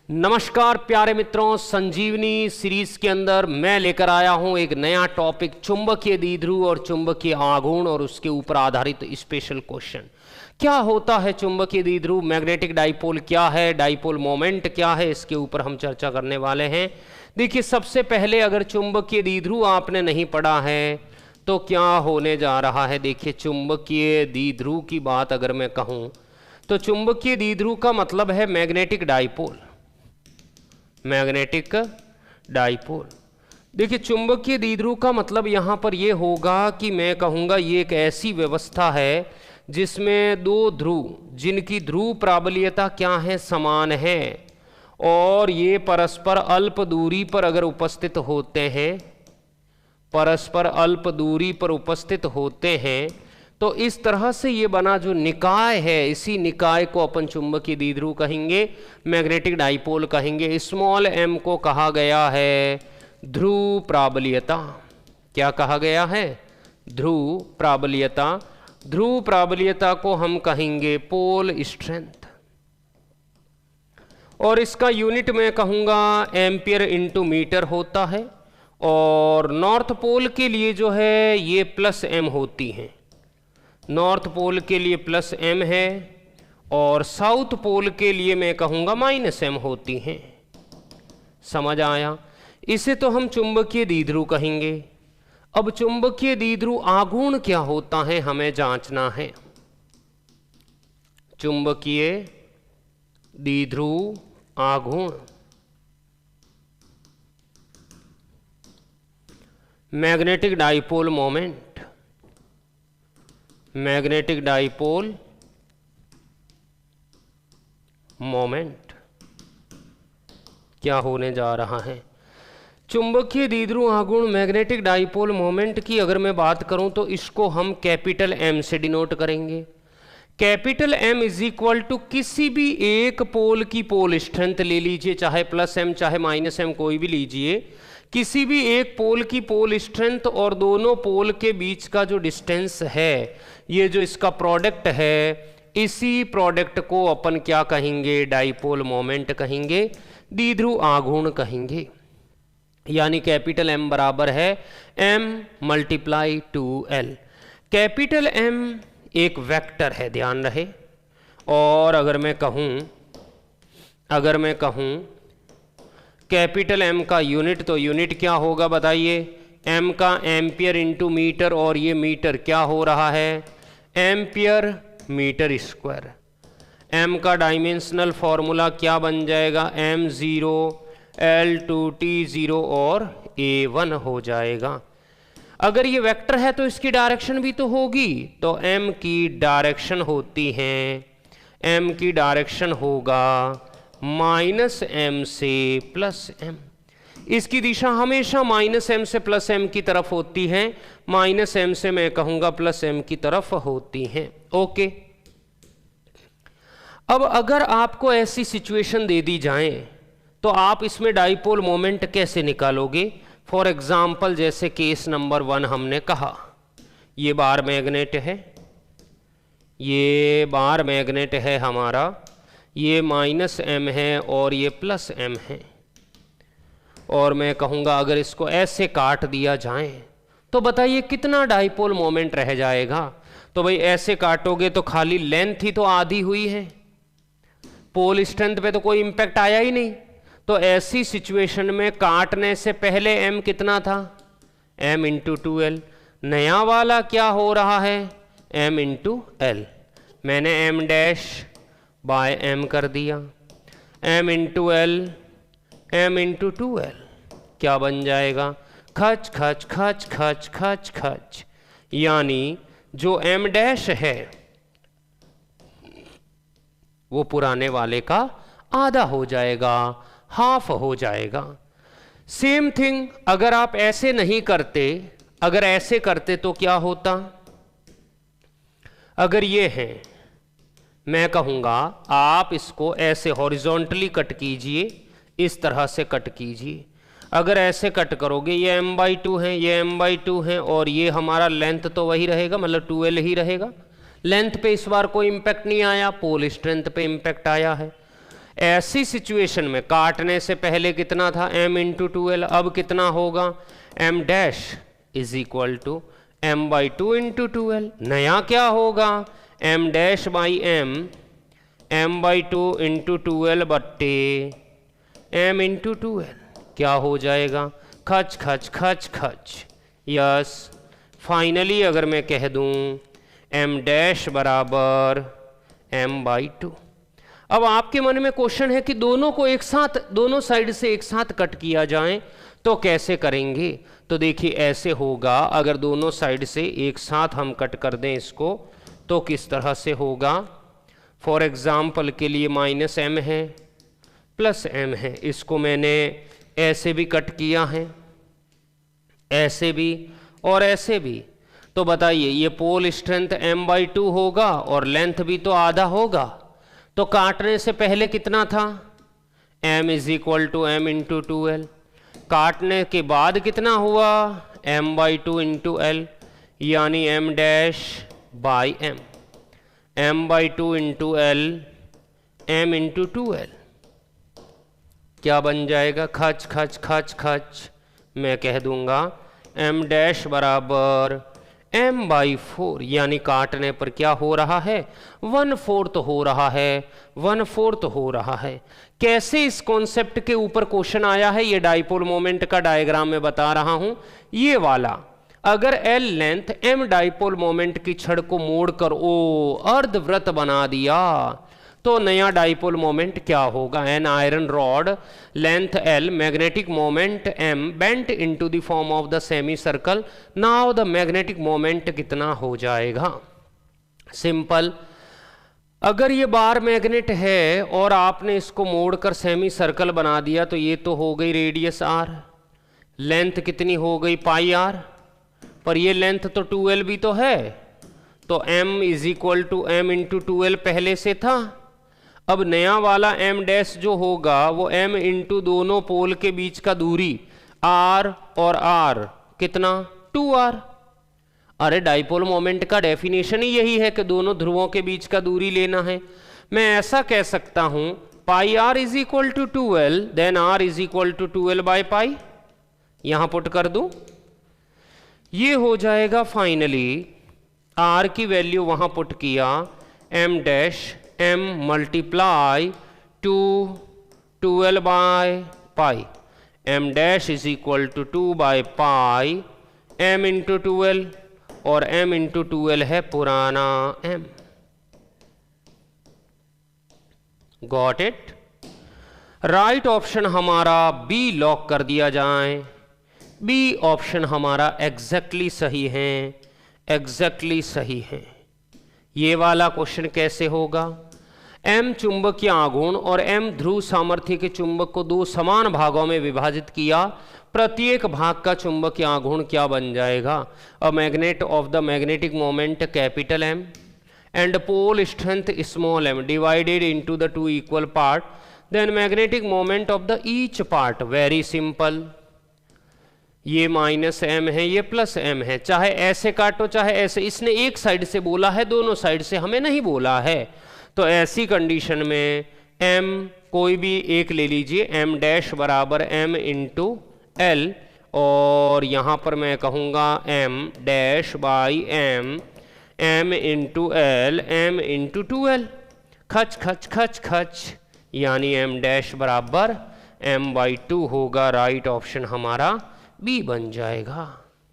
नमस्कार प्यारे मित्रों, संजीवनी सीरीज के अंदर मैं लेकर आया हूं एक नया टॉपिक चुंबकीय द्विध्रुव और चुंबकीय आघूर्ण और उसके ऊपर आधारित स्पेशल क्वेश्चन। क्या होता है चुंबकीय द्विध्रुव, मैग्नेटिक डाइपोल क्या है, डाइपोल मोमेंट क्या है, इसके ऊपर हम चर्चा करने वाले हैं। देखिए, सबसे पहले अगर चुंबकीय द्विध्रुव आपने नहीं पढ़ा है तो क्या होने जा रहा है। देखिए, चुंबकीय द्विध्रुव की बात अगर मैं कहूँ तो चुंबकीय द्विध्रुव का मतलब है मैग्नेटिक डाइपोल। मैग्नेटिक डाइपोल, देखिए चुंबकीय द्विध्रुव का मतलब यहाँ पर ये होगा कि मैं कहूँगा ये एक ऐसी व्यवस्था है जिसमें दो ध्रुव, जिनकी ध्रुव प्राबल्यता क्या है, समान है, और ये परस्पर अल्प दूरी पर अगर उपस्थित होते हैं, परस्पर अल्प दूरी पर उपस्थित होते हैं, तो इस तरह से ये बना जो निकाय है, इसी निकाय को अपन चुंबकीय द्विध्रुव कहेंगे, मैग्नेटिक डाइपोल कहेंगे। स्मॉल m को कहा गया है ध्रुव प्राबल्यता। क्या कहा गया है? ध्रुव प्राबल्यता। ध्रुव प्राबल्यता को हम कहेंगे पोल स्ट्रेंथ, और इसका यूनिट मैं कहूँगा एम्पियर इंटू मीटर होता है। और नॉर्थ पोल के लिए जो है ये प्लस m होती हैं, नॉर्थ पोल के लिए प्लस m है, और साउथ पोल के लिए मैं कहूँगा माइनस m होती हैं। समझ आया? इसे तो हम चुंबकीय द्विध्रुव कहेंगे। अब चुंबकीय द्विध्रुव आघूर्ण क्या होता है हमें जांचना है। चुंबकीय द्विध्रुव आघूर्ण, magnetic dipole moment, magnetic dipole moment क्या होने जा रहा है। चुंबकीय द्विध्रुव आघूर्ण मैग्नेटिक डाइपोल मोमेंट की अगर मैं बात करूं तो इसको हम कैपिटल M से डिनोट करेंगे। Capital M is equal to किसी भी एक पोल की पोल स्ट्रेंथ ले लीजिए, चाहे प्लस m चाहे माइनस m कोई भी लीजिए, किसी भी एक पोल की पोल स्ट्रेंथ और दोनों पोल के बीच का जो डिस्टेंस है, ये जो इसका प्रोडक्ट है, इसी प्रोडक्ट को अपन क्या कहेंगे? डाइपोल मोमेंट कहेंगे, द्विध्रुव आघूर्ण कहेंगे। यानी कैपिटल M बराबर है m multiply 2l। Capital M एक वेक्टर है, ध्यान रहे। और अगर मैं कहूँ कैपिटल M का यूनिट, तो यूनिट क्या होगा बताइए? M का एम्पियर इंटू मीटर, और ये मीटर क्या हो रहा है? Ampere metre square. M का डायमेंशनल फॉर्मूला क्या बन जाएगा? m0 L2T0 और A1 हो जाएगा। अगर ये वेक्टर है तो इसकी डायरेक्शन भी तो होगी, तो M की डायरेक्शन होती है, M की डायरेक्शन होगा माइनस m से प्लस m। इसकी दिशा हमेशा माइनस m से प्लस m की तरफ होती है, माइनस m से मैं कहूँगा प्लस m की तरफ होती हैं। ओके, अब अगर आपको ऐसी सिचुएशन दे दी जाए तो आप इसमें डाइपोल मोमेंट कैसे निकालोगे? फॉर एग्जाम्पल, जैसे केस नंबर 1 हमने कहा, ये बार मैग्नेट है, ये बार मैग्नेट है हमारा, ये माइनस m है और ये प्लस m है, और मैं कहूँगा अगर इसको ऐसे काट दिया जाए तो बताइए कितना डाइपोल मोमेंट रह जाएगा? तो भाई ऐसे काटोगे तो खाली लेंथ ही तो आधी हुई है, पोल स्ट्रेंथ पे तो कोई इम्पैक्ट आया ही नहीं। तो ऐसी सिचुएशन में काटने से पहले m कितना था? m into 2l। नया वाला क्या हो रहा है? m into l। मैंने m डैश बाय m कर दिया, m into l, m into 2l क्या बन जाएगा? खच खच खच खच खच खच। यानी जो m डैश है वो पुराने वाले का आधा हो जाएगा, हाफ हो जाएगा। सेम थिंग अगर आप ऐसे नहीं करते, अगर ऐसे करते तो क्या होता? अगर ये है, मैं कहूँगा आप इसको ऐसे हॉरिजॉन्टली कट कीजिए, इस तरह से कट कीजिए। अगर ऐसे कट करोगे, ये m/2 है, ये m/2 है, और ये हमारा लेंथ तो वही रहेगा, मतलब 2l ही रहेगा। लेंथ पे इस बार कोई इम्पैक्ट नहीं आया, पोल स्ट्रेंथ पे इम्पैक्ट आया है। ऐसी सिचुएशन में काटने से पहले कितना था m इंटू 2l, अब कितना होगा m dash is equal to m by 2 into 2l। नया क्या होगा m dash by m by 2 into 2l बट्टे m इंटू 2l क्या हो जाएगा खच खच खच खच। यस, फाइनली अगर मैं कह दूं m डैश बराबर m बाई 2। अब आपके मन में क्वेश्चन है कि दोनों को एक साथ, दोनों साइड से एक साथ कट किया जाए तो कैसे करेंगे। तो देखिए ऐसे होगा, अगर दोनों साइड से एक साथ हम कट कर दें इसको तो किस तरह से होगा। फॉर एग्जाम्पल के लिए माइनस m है प्लस m है, इसको मैंने ऐसे भी कट किया है, ऐसे भी और ऐसे भी। तो बताइए ये पोल स्ट्रेंथ m बाई 2 होगा और लेंथ भी तो आधा होगा। तो काटने से पहले कितना था m is equal to m into 2l, काटने के बाद कितना हुआ m बाई 2 इंटू l, यानी m dash by m by 2 into l m into 2l क्या बन जाएगा खच खच खच खच। मैं कह दूंगा m डैश बराबर m बाई 4, यानी काटने पर क्या हो रहा है 1/4 हो रहा है, 1/4 हो रहा है। कैसे इस कॉन्सेप्ट के ऊपर क्वेश्चन आया है ये डाइपोल मोमेंट का डायग्राम में बता रहा हूं। ये वाला अगर L length m dipole moment की छड़ को मोड़कर ओ अर्धवृत्त बना दिया तो नया डाइपोल मोमेंट क्या होगा। An iron rod length L, magnetic moment m bent into the form of the semi circle. Now the magnetic moment कितना हो जाएगा। सिंपल, अगर ये बार मैग्नेट है और आपने इसको मोड़कर सेमी सर्कल बना दिया तो ये तो हो गई रेडियस r, लेंथ कितनी हो गई पाई r, पर ये लेंथ तो 2l भी तो है, तो m is equal to m into 2l पहले से था। अब नया वाला m डैश जो होगा वो m इंटू दोनों पोल के बीच का दूरी r और r कितना 2r। अरे डाइपोल मोमेंट का डेफिनेशन ही यही है कि दोनों ध्रुवों के बीच का दूरी लेना है। मैं ऐसा कह सकता हूं pi r is equal to 2l, then r is equal to 2l by pi, यहां पुट कर दूं, ये हो जाएगा फाइनली r की वैल्यू वहां पुट किया m dash m multiply 2l by pi, m dash is equal to 2 by pi m into 2l, और m इंटू 2l है पुराना m। Got it. Right option हमारा B लॉक कर दिया जाए। B ऑप्शन हमारा एग्जैक्टली सही है, एग्जैक्टली सही है। ये वाला क्वेश्चन कैसे होगा। m चुंबकीय आघूर्ण और m ध्रुव सामर्थ्य के चुंबक को दो समान भागों में विभाजित किया, प्रत्येक भाग का चुंबकीय आघूर्ण क्या बन जाएगा। A magnet of the magnetic moment capital M and pole strength small m divided into the two equal part, then magnetic moment of the each part. Very simple, ये माइनस m है, ये प्लस m है, चाहे ऐसे काटो चाहे ऐसे। इसने एक साइड से बोला है, दोनों साइड से हमें नहीं बोला है। तो ऐसी कंडीशन में m कोई भी एक ले लीजिए, m डैश बराबर m इंटू l, और यहाँ पर मैं कहूँगा m dash by m into l, m into 2l, खच खच खच खच, यानी m डैश बराबर m बाई 2 होगा। राइट ऑप्शन हमारा B बन जाएगा।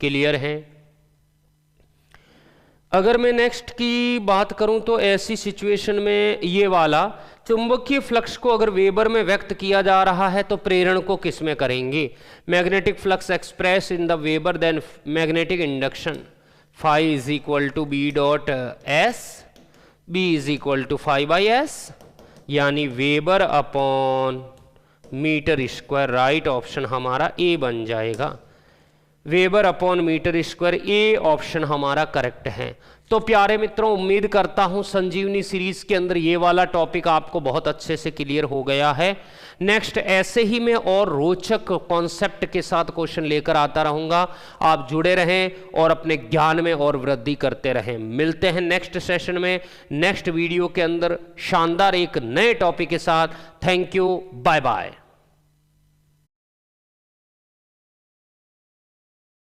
क्लियर है। अगर मैं नेक्स्ट की बात करूं तो ऐसी सिचुएशन में ये वाला चुंबकीय फ्लक्स को अगर वेबर में व्यक्त किया जा रहा है तो प्रेरण को किस में करेंगे। Magnetic flux express in the weber, then magnetic induction phi is equal to B dot S, B is equal to phi by S, यानी weber upon metre square. Right option हमारा ए बन जाएगा। Weber upon metre square, A option हमारा correct है। तो प्यारे मित्रों, उम्मीद करता हूं संजीवनी सीरीज के अंदर ये वाला टॉपिक आपको बहुत अच्छे से क्लियर हो गया है। नेक्स्ट ऐसे ही मैं और रोचक कॉन्सेप्ट के साथ क्वेश्चन लेकर आता रहूंगा। आप जुड़े रहें और अपने ज्ञान में और वृद्धि करते रहें। मिलते हैं नेक्स्ट सेशन में, नेक्स्ट वीडियो के अंदर शानदार एक नए टॉपिक के साथ। Thank you, bye bye.